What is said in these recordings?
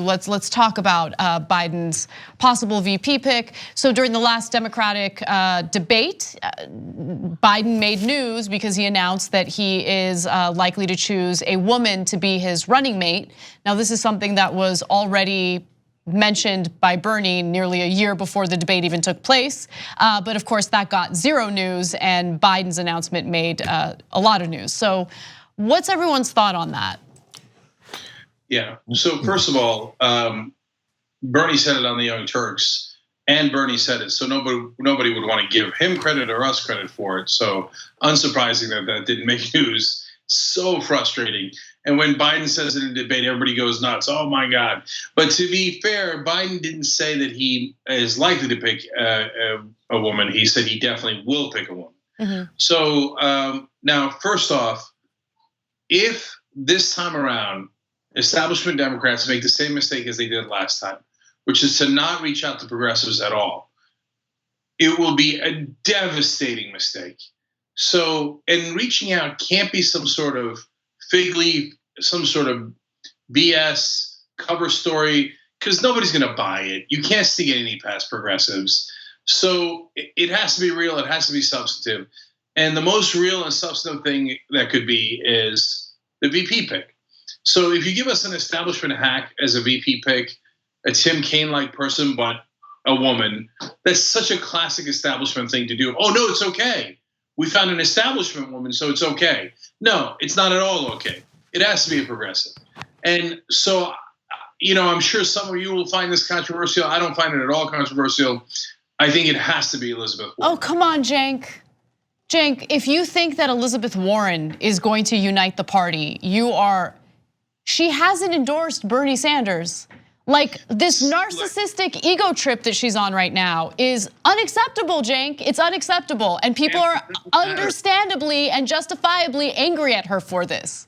let's talk about Biden's possible VP pick. So during the last Democratic debate, Biden made news because he announced that he is likely to choose a woman to be his running mate. Now, this is something that was already mentioned by Bernie nearly a year before the debate even took place. But of course, that got zero news, and Biden's announcement made a lot of news. So what's everyone's thought on that? Yeah, so first of all, Bernie said it on the Young Turks, and Bernie said it, so nobody would want to give him credit or us credit for it. So unsurprising that didn't make news. So frustrating. And when Biden says it in a debate, everybody goes nuts. Oh my God. But to be fair, Biden didn't say that he is likely to pick a woman. He said he definitely will pick a woman. Mm-hmm. So now, first off, if this time around, establishment Democrats make the same mistake as they did last time, which is to not reach out to progressives at all, it will be a devastating mistake. So, and reaching out can't be some sort of fig leaf, some sort of BS cover story, because nobody's gonna buy it. You can't stick any past progressives. So it has to be real, it has to be substantive. And the most real and substantive thing that could be is the VP pick. So if you give us an establishment hack as a VP pick, a Tim Kaine-like person, but a woman, that's such a classic establishment thing to do. Oh no, it's okay. We found an establishment woman, so it's okay. No, it's not at all okay. It has to be a progressive. And so, I'm sure some of you will find this controversial. I don't find it at all controversial. I think it has to be Elizabeth Warren. Oh, come on, Cenk. Cenk, if you think that Elizabeth Warren is going to unite the party, she hasn't endorsed Bernie Sanders. Like, this narcissistic ego trip that she's on right now is unacceptable, Cenk. It's unacceptable. And people are understandably and justifiably angry at her for this.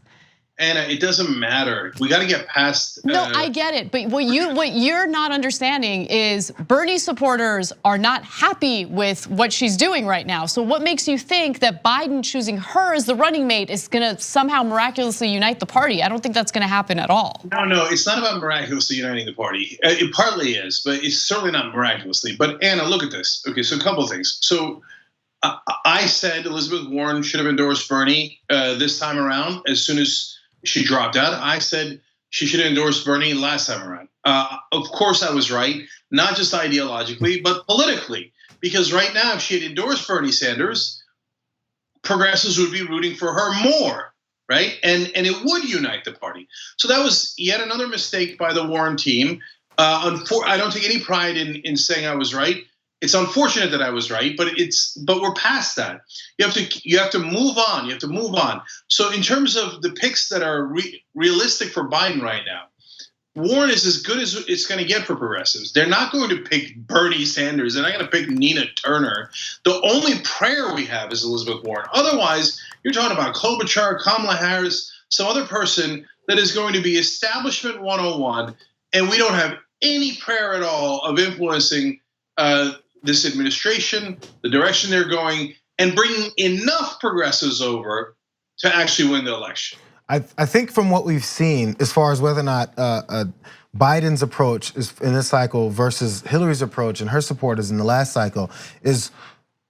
Anna, it doesn't matter. We got to get past. No, I get it. But what you're not understanding is Bernie supporters are not happy with what she's doing right now. So what makes you think that Biden choosing her as the running mate is going to somehow miraculously unite the party? I don't think that's going to happen at all. No, it's not about miraculously uniting the party. It partly is, but it's certainly not miraculously. But Anna, look at this. Okay, so a couple of things. So I said Elizabeth Warren should have endorsed Bernie this time around as soon as she dropped out. I said she should have endorsed Bernie last time around. Of course I was right, not just ideologically, but politically. Because right now, if she had endorsed Bernie Sanders, progressives would be rooting for her more, right? And it would unite the party. So that was yet another mistake by the Warren team. I don't take any pride in saying I was right. It's unfortunate that I was right, but we're past that. You have to move on. You have to move on. So in terms of the picks that are realistic for Biden right now, Warren is as good as it's going to get for progressives. They're not going to pick Bernie Sanders. They're not going to pick Nina Turner. The only prayer we have is Elizabeth Warren. Otherwise, you're talking about Klobuchar, Kamala Harris, some other person that is going to be establishment 101, and we don't have any prayer at all of influencing this administration, the direction they're going, and bringing enough progressives over to actually win the election. I think from what we've seen, as far as whether or not Biden's approach is in this cycle versus Hillary's approach and her supporters in the last cycle, is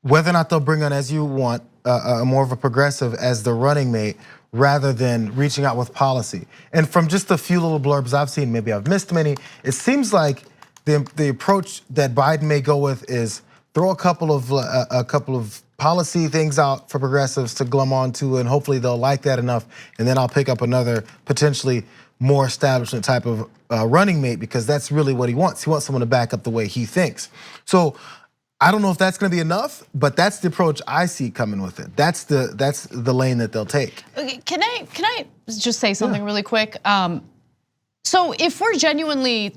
whether or not they'll bring on, as you want, more of a progressive as the running mate, rather than reaching out with policy. And from just a few little blurbs I've seen, maybe I've missed many, it seems like the approach that Biden may go with is throw a couple of policy things out for progressives to glom onto, and hopefully they'll like that enough, and then I'll pick up another potentially more establishment type of running mate, because that's really what he wants. He wants someone to back up the way he thinks. So I don't know if that's going to be enough, but that's the approach I see coming with it. That's the lane that they'll take. Okay, can I just say something really quick? So if we're genuinely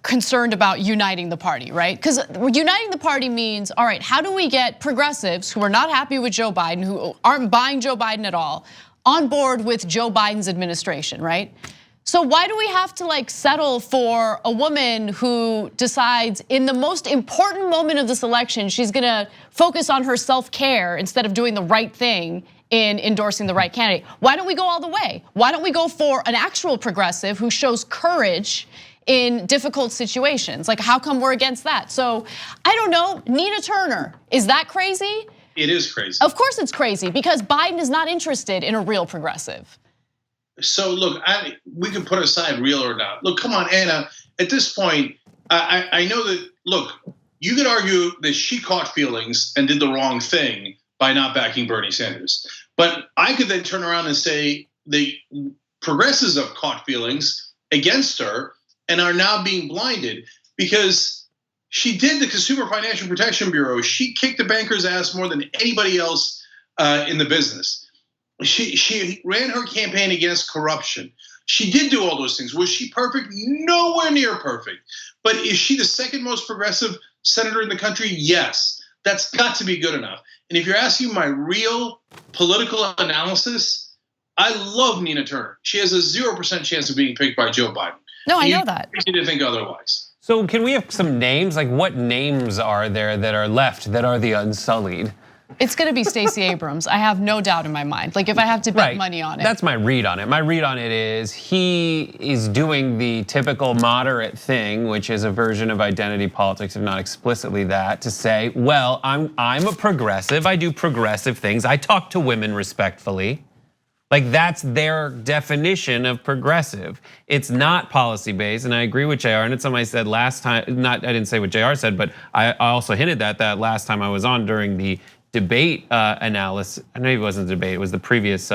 concerned about uniting the party, right? Because uniting the party means, all right, how do we get progressives who are not happy with Joe Biden, who aren't buying Joe Biden at all, on board with Joe Biden's administration, right? So why do we have to settle for a woman who decides in the most important moment of this election, she's gonna focus on her self-care instead of doing the right thing in endorsing the right candidate. Why don't we go all the way? Why don't we go for an actual progressive who shows courage in difficult situations? Like, how come we're against that? So I don't know, Nina Turner, is that crazy? It is crazy. Of course it's crazy, because Biden is not interested in a real progressive. So look, we can put aside real or not. Look, come on, Anna, at this point, I know that, look, you could argue that she caught feelings and did the wrong thing by not backing Bernie Sanders. But I could then turn around and say the progressives have caught feelings against her and are now being blinded because she did the Consumer Financial Protection Bureau. She kicked the bankers' ass more than anybody else in the business. She ran her campaign against corruption. She did do all those things. Was she perfect? Nowhere near perfect. But is she the second most progressive senator in the country? Yes. That's got to be good enough. And if you're asking my real political analysis, I love Nina Turner. She has a 0% chance of being picked by Joe Biden. No, I know that. You need to think otherwise. So can we have some names? Like, what names are there that are left that are the unsullied? It's gonna be Stacey Abrams. I have no doubt in my mind. Like, if I have to bet money on it. That's my read on it. My read on it is he is doing the typical moderate thing, which is a version of identity politics, if not explicitly that, to say, well, I'm a progressive. I do progressive things. I talk to women respectfully. Like, that's their definition of progressive. It's not policy based, and I agree with JR, and it's something I said last time, I didn't say what JR said, but I also hinted that last time I was on during the debate analysis. I know it wasn't a debate, it was the previous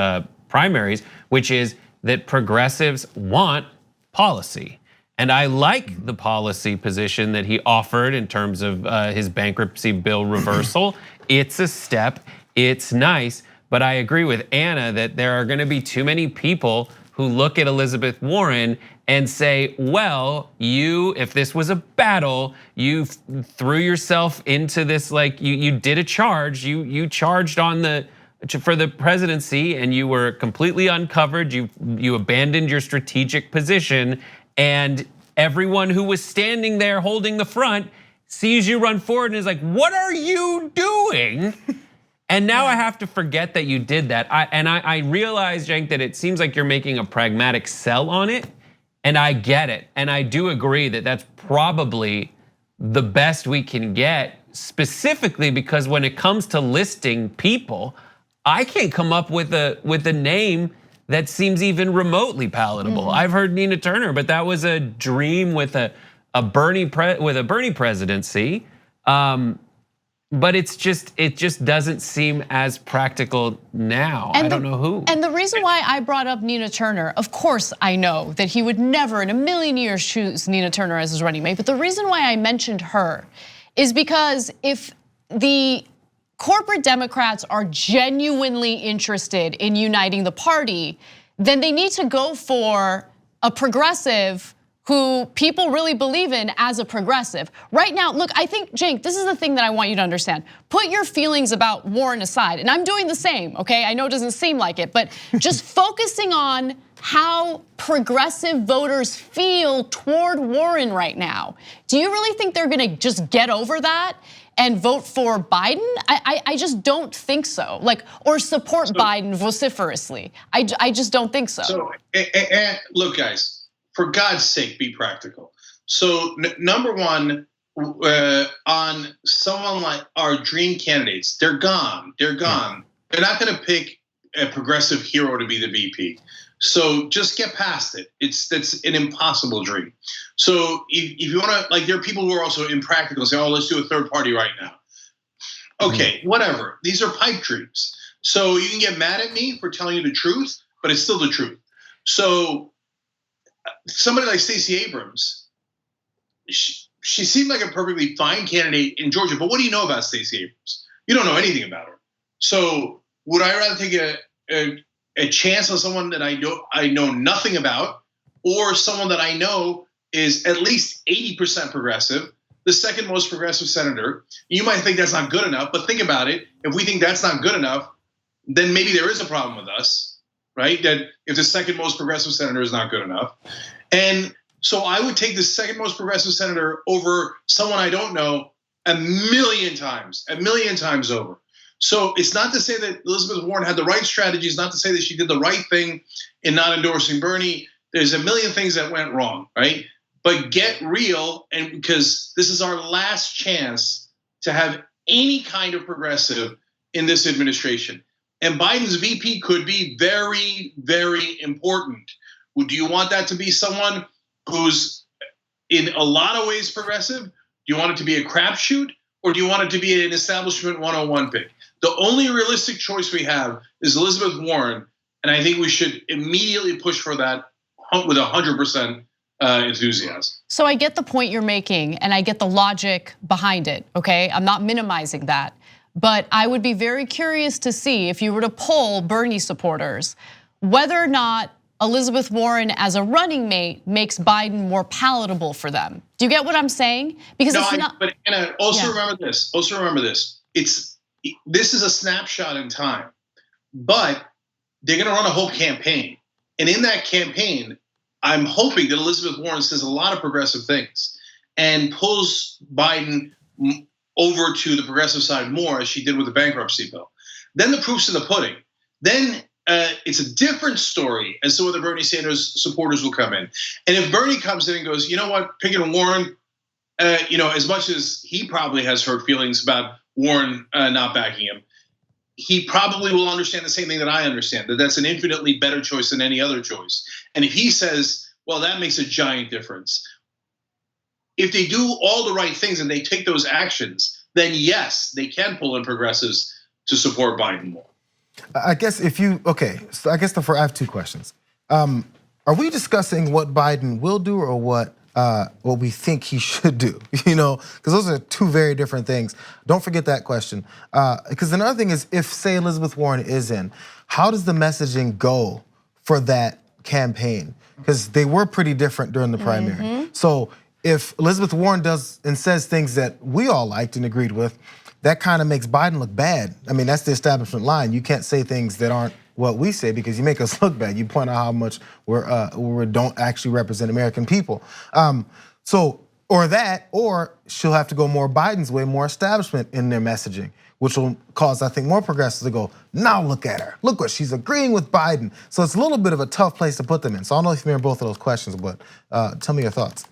primaries, which is that progressives want policy. And I like the policy position that he offered in terms of his bankruptcy bill reversal. It's a step, it's nice. But I agree with Anna that there are gonna be too many people who look at Elizabeth Warren and say, well, if this was a battle, you threw yourself into this, like you did a charge, you charged for the presidency and you were completely uncovered, you abandoned your strategic position, and everyone who was standing there holding the front sees you run forward and is like, what are you doing? And now I have to forget that you did that. I realize, Cenk, that it seems like you're making a pragmatic sell on it, and I get it. And I do agree that that's probably the best we can get, specifically because when it comes to listing people, I can't come up with a name that seems even remotely palatable. I've heard Nina Turner, but that was a dream with a Bernie presidency. But it just doesn't seem as practical now. I don't know who. And the reason why I brought up Nina Turner, of course I know that he would never in a million years choose Nina Turner as his running mate. But the reason why I mentioned her is because if the corporate Democrats are genuinely interested in uniting the party, then they need to go for a progressive who people really believe in as a progressive. Right now, look, I think, Cenk, this is the thing that I want you to understand. Put your feelings about Warren aside, and I'm doing the same, okay? I know it doesn't seem like it, but just focusing on how progressive voters feel toward Warren right now. Do you really think they're gonna just get over that and vote for Biden? I just don't think so. Like, or support Biden vociferously. I just don't think so. So, look, guys, for God's sake, be practical. So number one, on someone like our dream candidates, they're gone. They're gone. They're not going to pick a progressive hero to be the VP. So just get past it. That's an impossible dream. So if you want to, like, there are people who are also impractical and say, oh, let's do a third party right now. Okay, whatever. These are pipe dreams. So you can get mad at me for telling you the truth, but it's still the truth. So somebody like Stacey Abrams, she seemed like a perfectly fine candidate in Georgia, but what do you know about Stacey Abrams? You don't know anything about her. So would I rather take a chance on someone that I know nothing about, or someone that I know is at least 80% progressive, the second most progressive senator? You might think that's not good enough, but think about it. If we think that's not good enough, then maybe there is a problem with us. Right? That if the second most progressive senator is not good enough. And so I would take the second most progressive senator over someone I don't know a million times over. So it's not to say that Elizabeth Warren had the right strategy. It's not to say that she did the right thing in not endorsing Bernie. There's a million things that went wrong, right? But get real, and because this is our last chance to have any kind of progressive in this administration. And Biden's VP could be very, very important. Do you want that to be someone who's in a lot of ways progressive? Do you want it to be a crapshoot? Or do you want it to be an establishment 101 pick? The only realistic choice we have is Elizabeth Warren. And I think we should immediately push for that with 100% enthusiasm. So I get the point you're making and I get the logic behind it, okay? I'm not minimizing that. But I would be very curious to see if you were to poll Bernie supporters, whether or not Elizabeth Warren as a running mate makes Biden more palatable for them. Do you get what I'm saying? Because no, it's not. But Anna, also remember this. Also remember this. This is a snapshot in time, but they're going to run a whole campaign, and in that campaign, I'm hoping that Elizabeth Warren says a lot of progressive things and pulls Biden over to the progressive side more, as she did with the bankruptcy bill. Then the proof's in the pudding. Then it's a different story as to whether Bernie Sanders supporters will come in. And if Bernie comes in and goes, you know what, picking Warren, as much as he probably has hurt feelings about Warren not backing him, he probably will understand the same thing that I understand, that that's an infinitely better choice than any other choice. And if he says, well, that makes a giant difference. If they do all the right things and they take those actions, then yes, they can pull in progressives to support Biden more. I guess so I guess I have two questions. Are we discussing what Biden will do or what we think he should do? Because those are two very different things. Don't forget that question. Because another thing is, if say Elizabeth Warren is in, how does the messaging go for that campaign? Because they were pretty different during the primary. So if Elizabeth Warren does and says things that we all liked and agreed with, that kind of makes Biden look bad. I mean, that's the establishment line. You can't say things that aren't what we say because you make us look bad. You point out how much we don't actually represent American people. Or she'll have to go more Biden's way, more establishment in their messaging, which will cause, I think, more progressives to go, now look at her. Look what she's agreeing with Biden. So it's a little bit of a tough place to put them in. So I don't know if you're in both of those questions, but tell me your thoughts.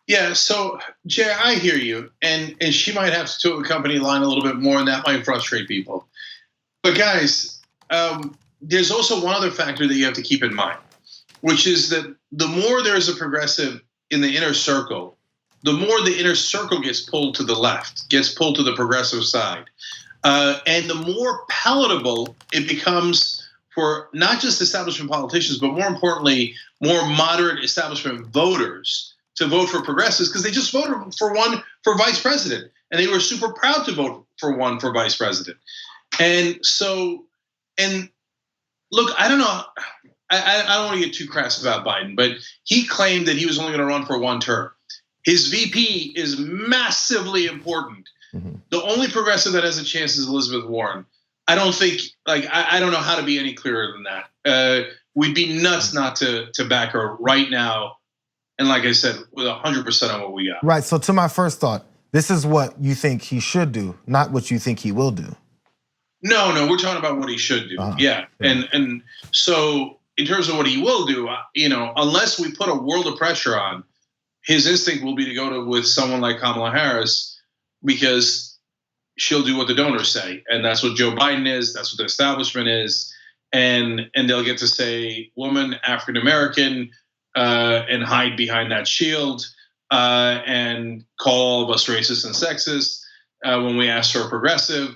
Yeah, so Jay, I hear you, and she might have to toe a company line a little bit more, and that might frustrate people. But guys, there's also one other factor that you have to keep in mind, which is that the more there's a progressive in the inner circle, the more the inner circle gets pulled to the left, gets pulled to the progressive side, and the more palatable it becomes for not just establishment politicians, but more importantly, more moderate establishment voters to vote for progressives, because they just voted for one for vice president, and they were super proud to vote for one for vice president. And so, and look, I don't know, I don't want to get too crass about Biden, but he claimed that he was only going to run for one term. His VP is massively important. The only progressive that has a chance is Elizabeth Warren. I don't think, I don't know how to be any clearer than that. We'd be nuts not to back her right now. And like I said, with 100% on what we got. Right, so to my first thought, this is what you think he should do, not what you think he will do. No, we're talking about what he should do. Yeah, and so in terms of what he will do, unless we put a world of pressure on, his instinct will be to go with someone like Kamala Harris, because she'll do what the donors say, and that's what Joe Biden is. That's what the establishment is, and they'll get to say, woman, African American. And hide behind that shield and call all of us racist and sexist when we ask for a progressive.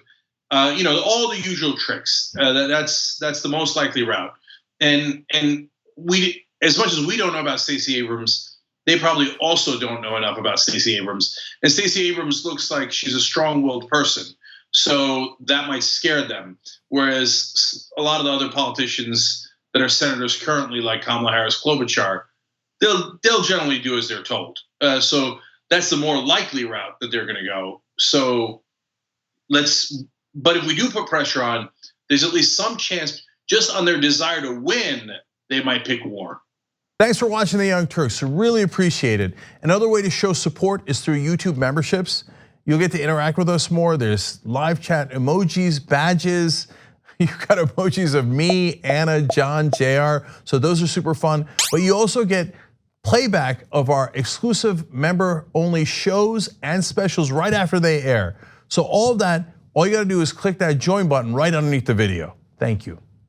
All the usual tricks. That's the most likely route. And we, as much as we don't know about Stacey Abrams, they probably also don't know enough about Stacey Abrams. And Stacey Abrams looks like she's a strong-willed person, so that might scare them. Whereas a lot of the other politicians that are senators currently, like Kamala Harris, Klobuchar, they'll generally do as they're told. So that's the more likely route that they're going to go. So but if we do put pressure on, there's at least some chance, just on their desire to win, they might pick Warren. Thanks for watching The Young Turks. Really appreciate it. Another way to show support is through YouTube memberships. You'll get to interact with us more. There's live chat emojis, badges. You got emojis of me, Anna, John, JR. So those are super fun. But you also get playback of our exclusive member-only shows and specials right after they air. So all of that, all you gotta do is click that join button right underneath the video. Thank you.